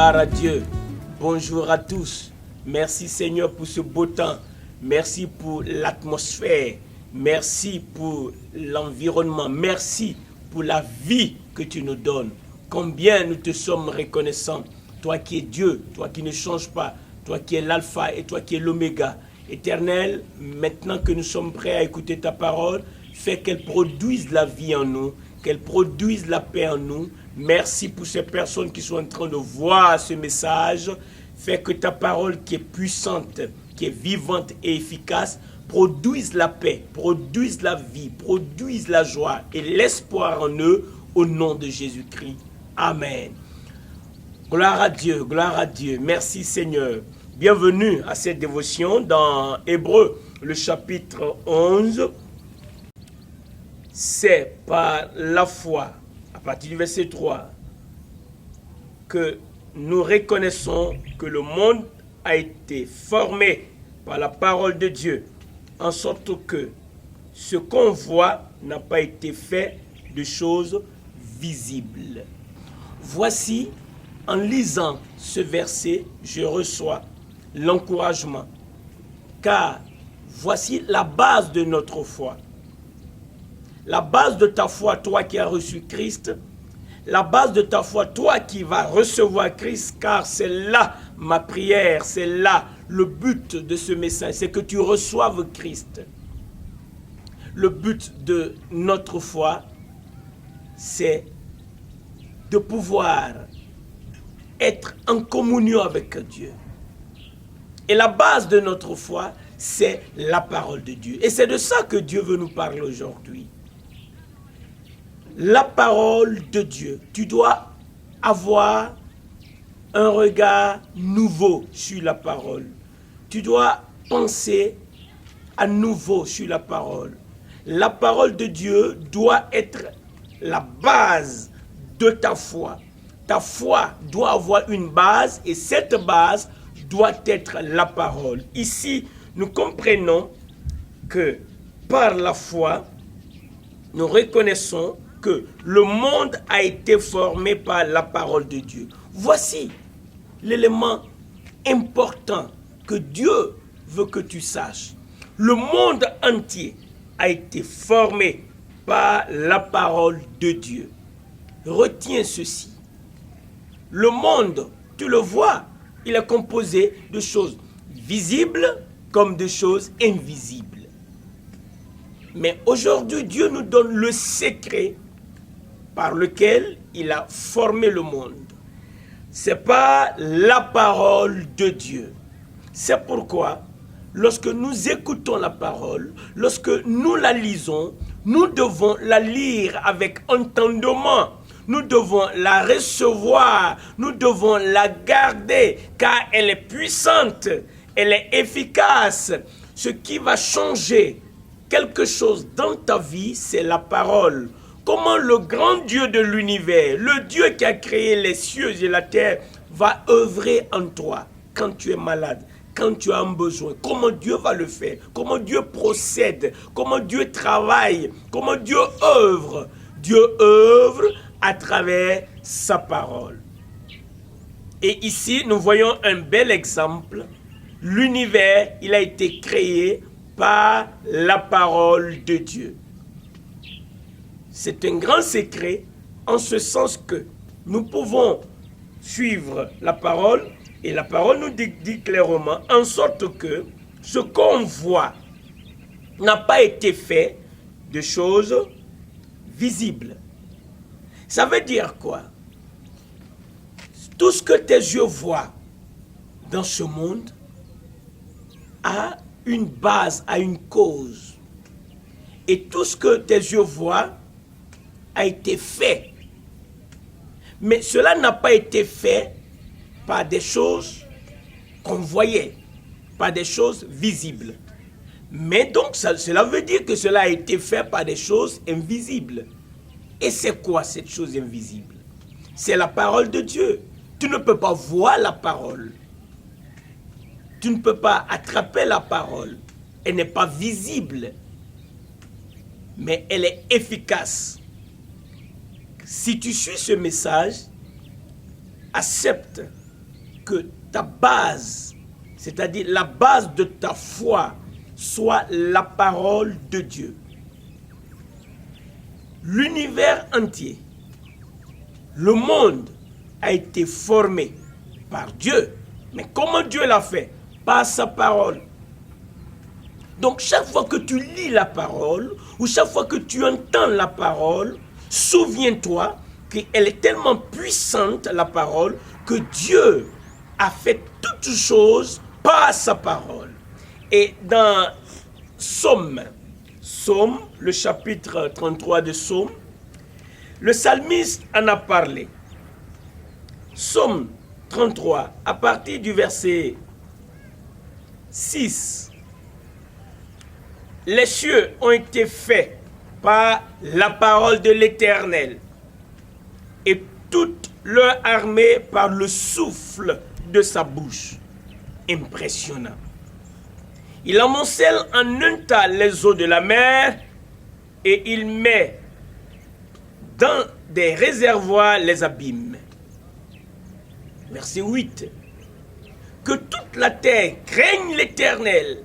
Gloire à Dieu. Bonjour à tous. Merci Seigneur pour ce beau temps. Merci pour l'atmosphère. Merci pour l'environnement. Merci pour la vie que tu nous donnes. Combien nous te sommes reconnaissants. Toi qui es Dieu, toi qui ne changes pas, toi qui es l'alpha et toi qui es l'oméga. Éternel, maintenant que nous sommes prêts à écouter ta parole, fais qu'elle produise la vie en nous, qu'elle produise la paix en nous. Merci pour ces personnes qui sont en train de voir ce message. Fais que ta parole qui est puissante, qui est vivante et efficace, produise la paix, produise la vie, produise la joie et l'espoir en eux au nom de Jésus-Christ. Amen. Gloire à Dieu, gloire à Dieu. Merci Seigneur. Bienvenue à cette dévotion dans Hébreux, le chapitre 11. C'est par la foi, à partir du verset 3, que nous reconnaissons que le monde a été formé par la parole de Dieu, en sorte que ce qu'on voit n'a pas été fait de choses visibles. Voici, en lisant ce verset, je reçois l'encouragement, car voici la base de notre foi. La base de ta foi, toi qui as reçu Christ, la base de ta foi, toi qui vas recevoir Christ, car c'est là ma prière, c'est là le but de ce message, c'est que tu reçoives Christ. Le but de notre foi, c'est de pouvoir être en communion avec Dieu. Et la base de notre foi, c'est la parole de Dieu. Et c'est de ça que Dieu veut nous parler aujourd'hui. La parole de Dieu. Tu dois avoir un regard nouveau sur la parole. Tu dois penser à nouveau sur la parole. La parole de Dieu doit être la base de ta foi. Ta foi doit avoir une base et cette base doit être la parole. Ici, nous comprenons que par la foi, nous reconnaissons que le monde a été formé par la parole de Dieu. Voici l'élément important que Dieu veut que tu saches. Le monde entier a été formé par la parole de Dieu. Retiens ceci. Le monde, tu le vois, il est composé de choses visibles comme de choses invisibles. Mais aujourd'hui, Dieu nous donne le secret par lequel il a formé le monde. C'est pas la parole de Dieu. C'est pourquoi, lorsque nous écoutons la parole, lorsque nous la lisons, nous devons la lire avec entendement. Nous devons la recevoir, nous devons la garder, car elle est puissante, elle est efficace. Ce qui va changer quelque chose dans ta vie, c'est la parole. Comment le grand Dieu de l'univers, le Dieu qui a créé les cieux et la terre, va œuvrer en toi quand tu es malade, quand tu as un besoin. Comment Dieu va le faire, comment Dieu procède, comment Dieu travaille, comment Dieu œuvre. Dieu œuvre à travers sa parole. Et ici, nous voyons un bel exemple. L'univers, il a été créé par la parole de Dieu. C'est un grand secret en ce sens que nous pouvons suivre la parole et la parole nous dit clairement en sorte que ce qu'on voit n'a pas été fait de choses visibles. Ça veut dire quoi? Tout ce que tes yeux voient dans ce monde a une base, a une cause. Et tout ce que tes yeux voient a été fait. Mais cela n'a pas été fait par des choses qu'on voyait, par des choses visibles. Mais donc, cela veut dire que cela a été fait par des choses invisibles. Et c'est quoi cette chose invisible? C'est la parole de Dieu. Tu ne peux pas voir la parole. Tu ne peux pas attraper la parole. Elle n'est pas visible. Mais elle est efficace. Si tu suis ce message, accepte que ta base, c'est-à-dire la base de ta foi, soit la parole de Dieu. L'univers entier, le monde a été formé par Dieu. Mais comment Dieu l'a fait? Par sa parole. Donc chaque fois que tu lis la parole, ou chaque fois que tu entends la parole, souviens-toi qu'elle est tellement puissante, la parole, que Dieu a fait toutes choses par sa parole. Et dans Psaume, le chapitre 33 de Psaume, le psalmiste en a parlé. Psaume 33, à partir du verset 6. Les cieux ont été faits par la parole de l'Éternel, et toute leur armée par le souffle de sa bouche. Impressionnant. Il amoncelle en un tas les eaux de la mer, et il met dans des réservoirs les abîmes. Verset 8. Que toute la terre craigne l'Éternel.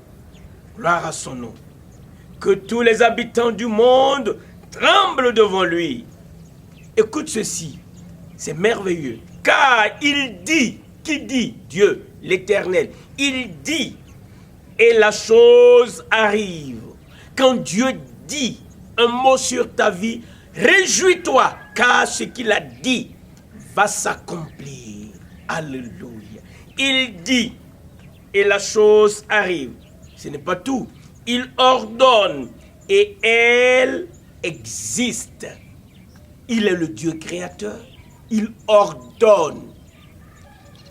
Gloire à son nom. Que tous les habitants du monde tremblent devant lui. Écoute ceci, c'est merveilleux. Car il dit, qui dit? Dieu, l'Éternel. Il dit, et la chose arrive. Quand Dieu dit un mot sur ta vie, réjouis-toi, car ce qu'il a dit va s'accomplir. Alléluia. Il dit, et la chose arrive. Ce n'est pas tout. Il ordonne, et elle existe. Il est le Dieu créateur. Il ordonne.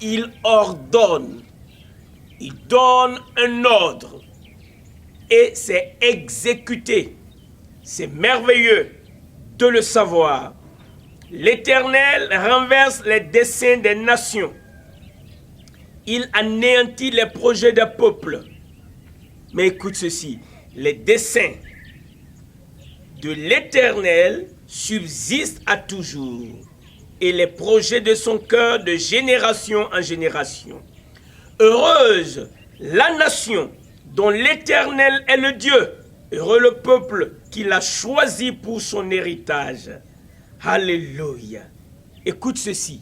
Il ordonne. Il donne un ordre. Et c'est exécuté. C'est merveilleux de le savoir. L'Éternel renverse les desseins des nations. Il anéantit les projets des peuples. Mais écoute ceci, les desseins de l'Éternel subsistent à toujours, et les projets de son cœur de génération en génération. Heureuse la nation dont l'Éternel est le Dieu, heureux le peuple qu'il a choisi pour son héritage. Alléluia. Écoute ceci.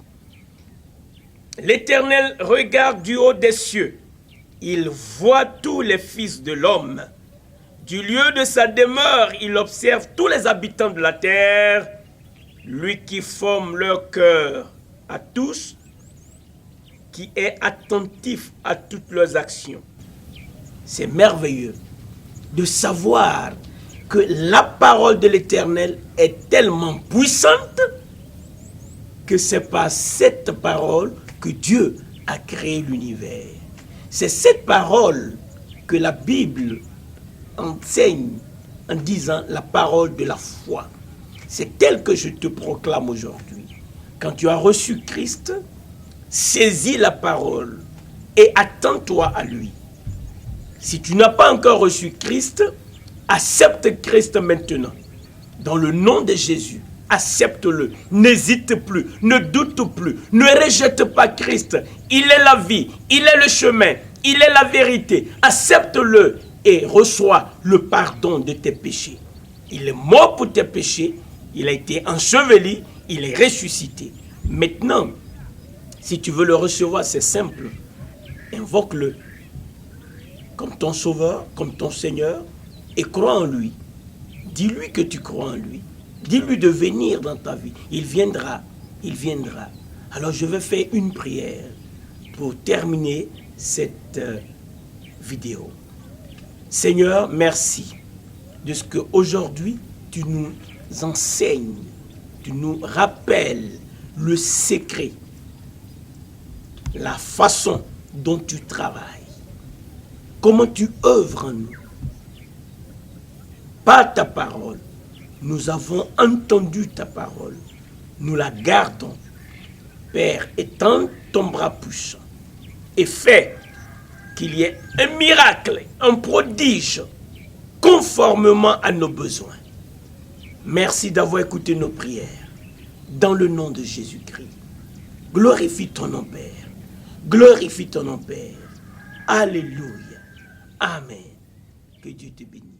L'Éternel regarde du haut des cieux. Il voit tous les fils de l'homme. Du lieu de sa demeure, il observe tous les habitants de la terre. Lui qui forme leur cœur à tous, qui est attentif à toutes leurs actions. C'est merveilleux de savoir que la parole de l'Éternel est tellement puissante que c'est par cette parole que Dieu a créé l'univers. C'est cette parole que la Bible enseigne en disant la parole de la foi. C'est elle que je te proclame aujourd'hui. Quand tu as reçu Christ, saisis la parole et attends-toi à lui. Si tu n'as pas encore reçu Christ, accepte Christ maintenant. Dans le nom de Jésus, accepte-le. N'hésite plus, ne doute plus, ne rejette pas Christ. Il est la vie, il est le chemin, il est la vérité. Accepte-le et reçois le pardon de tes péchés. Il est mort pour tes péchés, il a été enseveli, il est ressuscité. Maintenant, si tu veux le recevoir, c'est simple. Invoque-le comme ton sauveur, comme ton Seigneur, et crois en lui. Dis-lui que tu crois en lui. Dis-lui de venir dans ta vie. Il viendra, il viendra. Alors je vais faire une prière pour terminer cette vidéo. Seigneur, merci de ce qu'aujourd'hui tu nous enseignes, tu nous rappelles le secret, la façon dont tu travailles, comment tu œuvres en nous. Par ta parole, nous avons entendu ta parole, nous la gardons. Père, étends ton bras puissant et fais qu'il y ait un miracle, un prodige, conformément à nos besoins. Merci d'avoir écouté nos prières. Dans le nom de Jésus-Christ, glorifie ton nom, Père. Glorifie ton nom, Père. Alléluia. Amen. Que Dieu te bénisse.